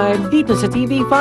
dito sa TV5.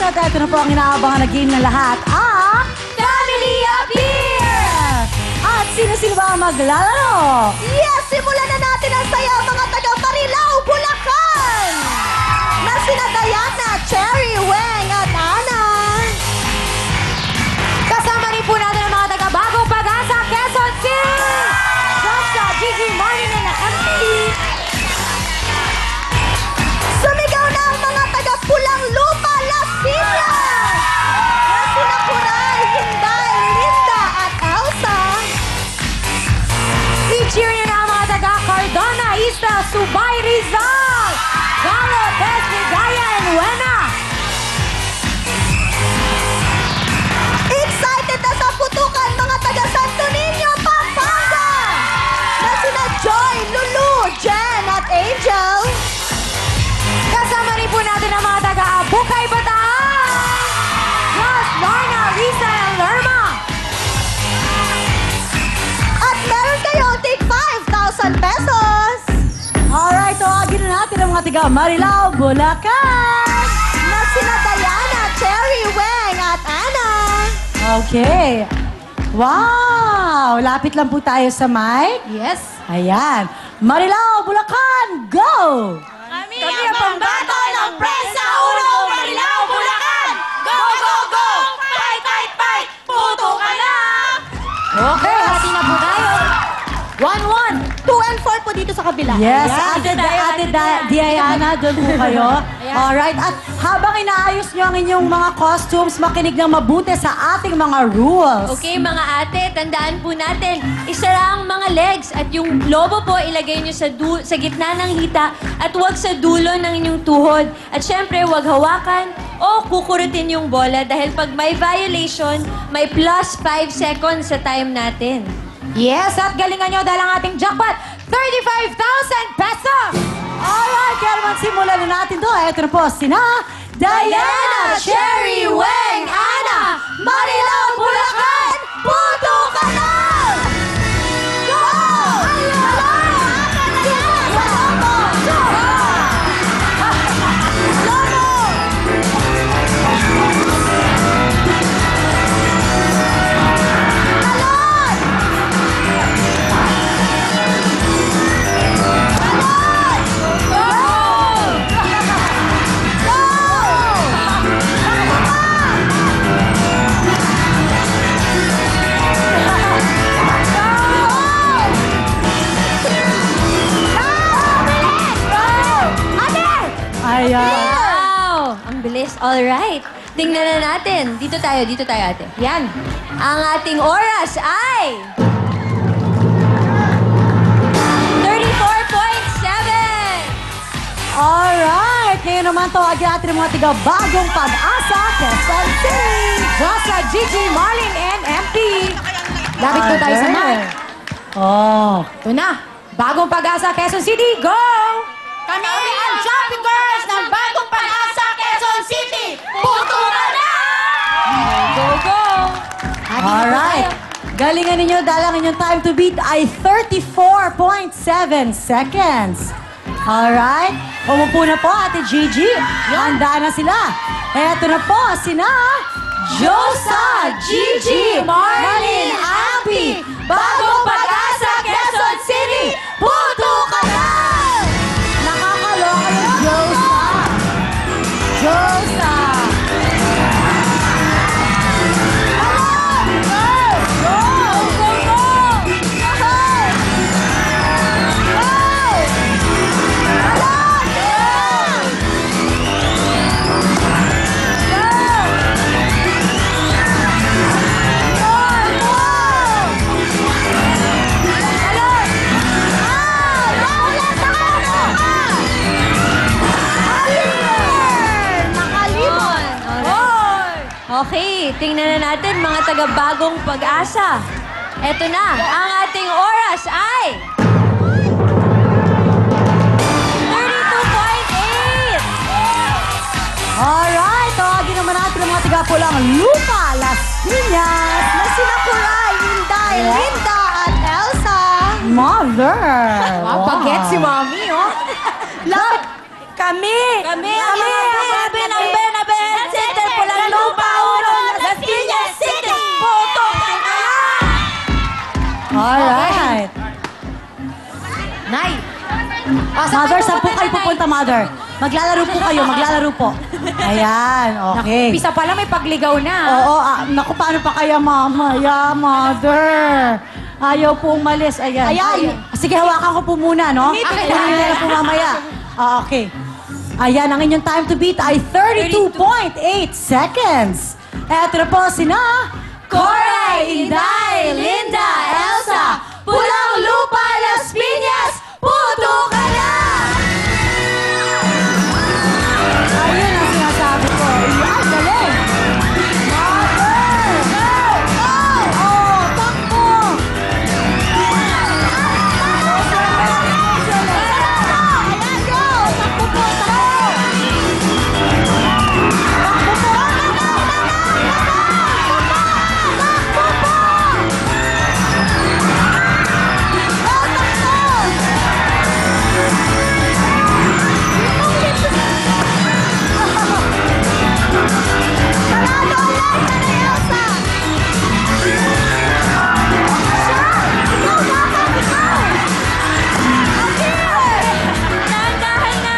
At ito na po ang inaabangan na game ng lahat, ang Family Appear! At sino-sino ba ang maglalaro? Yes! Simulan na natin ang saya mga taga Marilao, Bulacan! Na sina Diana, Cherry, Weng at Ana. Kasama rin po natin ang mga taga Bagong Pag-asa, Quezon City! Joshua, Gigi, Marlin, and MP! Sumigaw na ang mga taga Pulang Lupa, Las Piñas! Na sina Kuray, Hinday, Linda at Elsa. I-cheer niyo na ang mga taga Cardona, Ista, Subay, Rizal! Galo, Bes, Ligaya, and Wena! Excited na sa putukan mga taga Santo Niño, Pampanga! Na sina Joy, Lulu, Jen at Angel. Kasama rin po natin ang mga taga Bukay, Bataan! Ross, Lorna, Risa, and Lerma! At meron kayong tig 5,000 pesos. Alright, tawagin na natin ang mga taga Marilao, Bulacan! Na sina Diana, Cherry, Weng at Ana. Okay. Wow! Lapit lang po tayo sa mic. Yes. Ayan. Marilao, Bulacan, go! Kami ang pambato ng Prensa Uno, Marilao, Bulacan! Go, go, go! Fight, fight, fight! Puto ka na! Okay, hati na po tayo. 1-1. 2 and 4 po dito sa kabila. Yes, Ayan. Ate Diana, doon po kayo. Alright, at habang inaayos nyo ang inyong mga costumes, makinig ng mabuti sa ating mga rules. Okay, mga ate, tandaan po natin, isara ang mga legs at yung lobo po ilagay nyo sa gitna ng hita at huwag sa dulo ng inyong tuhod. At syempre, huwag hawakan o kukurutin yung bola dahil pag may violation, may plus 5 seconds sa time natin. Yes, at galingan nyo dahil ang ating jackpot, 35,000 pesos! Alright, kaya naman simulan na natin to. Ito na po sina Diana, Cherry, Weng, Ana, Marilao, Bulacan, puto ka na! Go! Ayan. Wow! Ang bilis. Alright. Tingnan na natin. Dito tayo ate. Yan. Ang ating oras ay 34.7. Alright, ngayon naman tawagin natin ang mga tiga Bagong Pag-asa, Quezon City. Joshua, Gigi, Marlin, and MP. Lapit po tayo sa mic. Oh, ito na. Bagong Pag-asa, Quezon City, go! Kami ang Jumping Girls ng Bagong Pag-asa, Quezon City! Puto ka na! Go, go! Alright. Galingan ninyo dahil ang inyong time to beat ay 34.7 seconds. Alright. Umupo na po, Ate Gigi. Handa na sila. Eto na po, sina Josa, Gigi, Marlin, Abby, Bagong Pag-asa, Quezon City. Puto ka na! Nakakaloka yung Josa. Josa. Okay, tingnan na natin mga taga-bagong pag-asa. Eto na, ang ating oras ay... 32.8! Alright, tawagin naman natin ang mga tiga-pulang Lupa, Las Piñas. Na sina Kuray, Inday, Linda, at Elsa. Mother! Wow, paget si Mami, oh. Lahat kami. Kami ang Ben, Center, Pulang Lupa, Uno, Las Piñas City, Puto Kaya! Alright. Nay. Mother, saan po kayo pupunta, Mother? Maglalaro po kayo, maglalaro po. Ayan, okay. Pisa pala may pagligaw na. Oo, naku, paano pa kaya mamaya, Mother? Ayaw po umalis. Ayan. Ayan. Sige, hawakan ko po muna, no? Okay. Kunin na lang po mamaya. Okay. Ayan, ang inyong time to beat ay 32.8 seconds. Eto na po sina Coray, Inday, Linda, Elsa, Pulang Lupa, Las Piñas, Puto ka na! Ayun ang sinasabi ko. Iyan, galing! Mother! Go! Go! Oh, takbo! Ayan, go! Takbo po, takbo! Dahan-dahan na!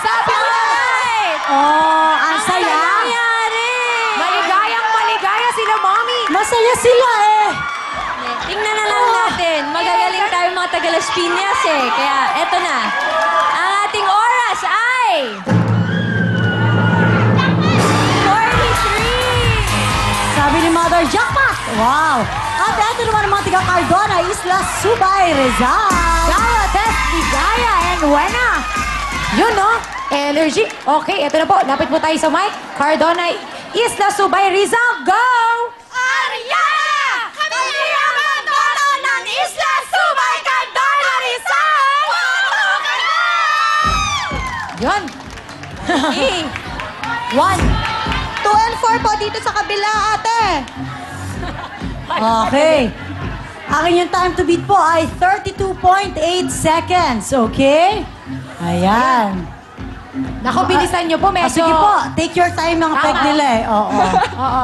Sabi ko na! Oh, ang saya. Nangyari! Maligayang maligaya sila, Mami. Masaya sila eh. Tingnan na lang natin. Magagaling tayo mga taga Las Piñas eh. Kaya eto na. Ang ating oras ay... 43! Sabi ni Mother, jackpot! Wow! At eto naman ang mga tiga-Cardona, Isla Subay, Rizal. Gaya, Tess, Ligaya, and Buena. Yun, no? Energy. Okay, eto na po. Lapit po tayo sa mic. Cardona, Isla Subay, Rizal, go! Ariana! Kami ang Cardona ng Isla Subay, Cardona, Rizal! Yun. 1, 2, and 4 po dito sa kabila, ate. Okay. Ang inyong time to beat po ay 32.8 seconds, okay? Ayan. Naku, bilisan nyo po. Medyo... Sige po, take your time ng peg Tama. nila eh. Oo.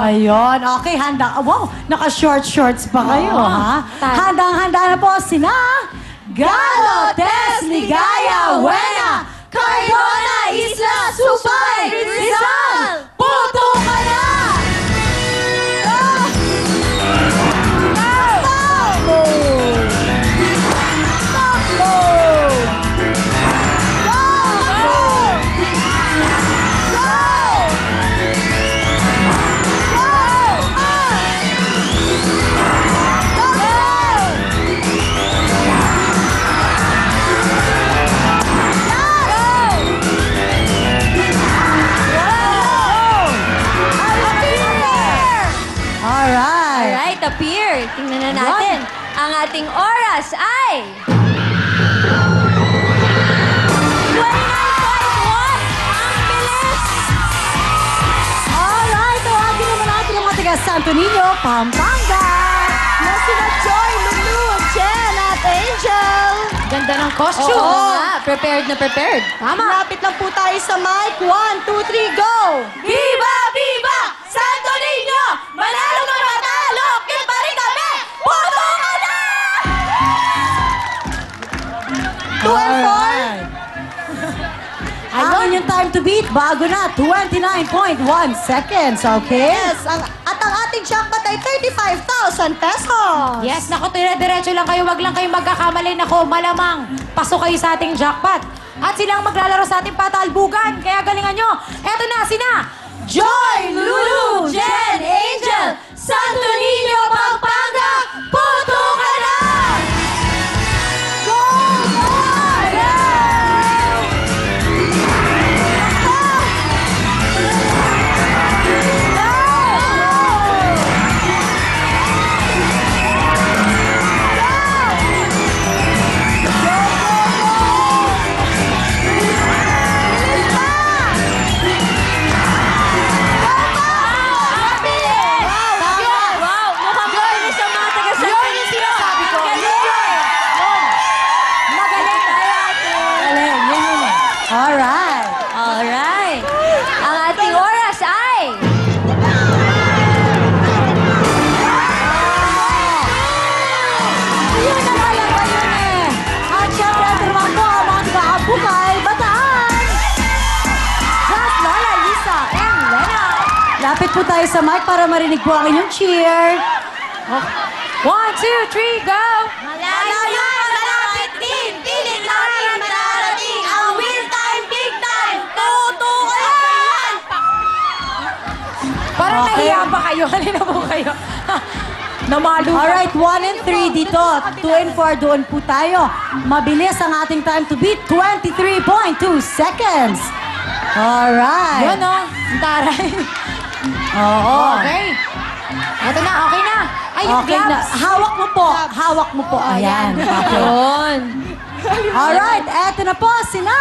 Ayun. Okay, handa. Wow, naka-short shorts pa kayo, Oo. ha? Tan- Handang-handa na po sina Galo, Tess, Ligaya, Buena, Cardona, Isla, Subay, Rizal, Puto ka na! Alright. Alright, appear. Tingnan na natin. Ang ating oras ay... 29.1! Ang bilis! Alright, tawagin naman natin ang mga taga Santo Niño, Pampanga. Na sina Joy, Lulu, Jen, at Angel. Ganda ng costume. Oo nga, prepared na prepared. Tama. Lapit lang po tayo sa mic. 1, 2, 3, go! Viva! Viva! Santo Niño! Manalo ka matalo! Kit pa rin kami! Puto ka na! 2 and 4. Alright. Ang inyong time to beat, bago na, 29.1 seconds, okay? Yes, at ang ating jackpot ay 35,000 pesos. Yes, naku, dire-diretso lang kayo. Wag lang kayo magkakamali. Naku, malamang pasok kayo sa ating jackpot. At silang maglalaro sa ating patalbugan. Kaya galingan nyo. Eto na, sina Joy, Lulu, Jen, Angel, Santo Niño, Pampanga, puto ka na! Go! Lapit po tayo sa mic para marinig po ang inyong cheer. 1, 2, 3, go! Malayo, malapit din, pilit natin mararating ang win time, big time, tutukan! Parang Okay. nahiya pa kayo. Halina po kayo. Namalo pa. Alright, 1 and 3 dito. 2 and 4 doon po tayo. Mabilis ang ating time to beat, 23.2 seconds. Alright. Yun, no? Ang taray. Oo. Okay. Ito na, okay na. Ay, yung Okay na. gloves. Hawak mo po. Hawak mo po. Ayan. Okay. Yun. Alright, eto na po sina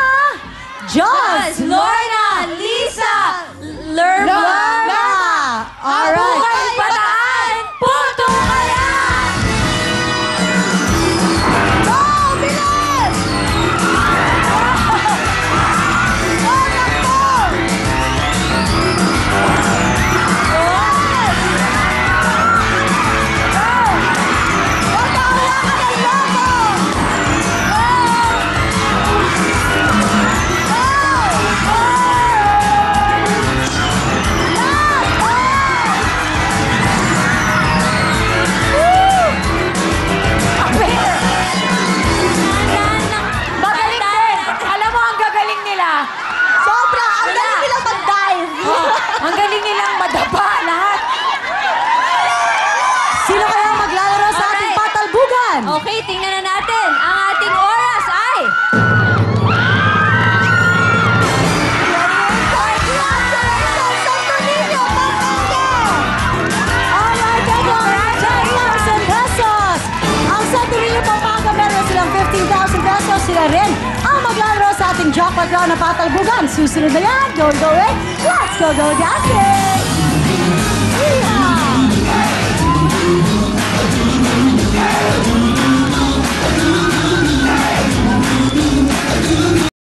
Joss, Lorna, Lisa, Lerma. Lorna. Alright. Abuhay Bataan, Puto Kaya! Go, bilis! Magaling din. Alam mo, ang gagaling nila. Sobra! Ang galing nila mag-dive! Ang galing nilang madapa lahat. Sino kaya maglalaro sa ating Alright. patalbugan? Okay, tingnan na natin. Ang ating oras ay... Alright, eto ang 10,000 pesos. Ang Santo Niño Pampanga meron silang 15,000 pesos. Sila rin ang maglalaro sa ating jackpot round na patalbugan. Susunod na yan. Go, go, eh. Let's go, go, dancing!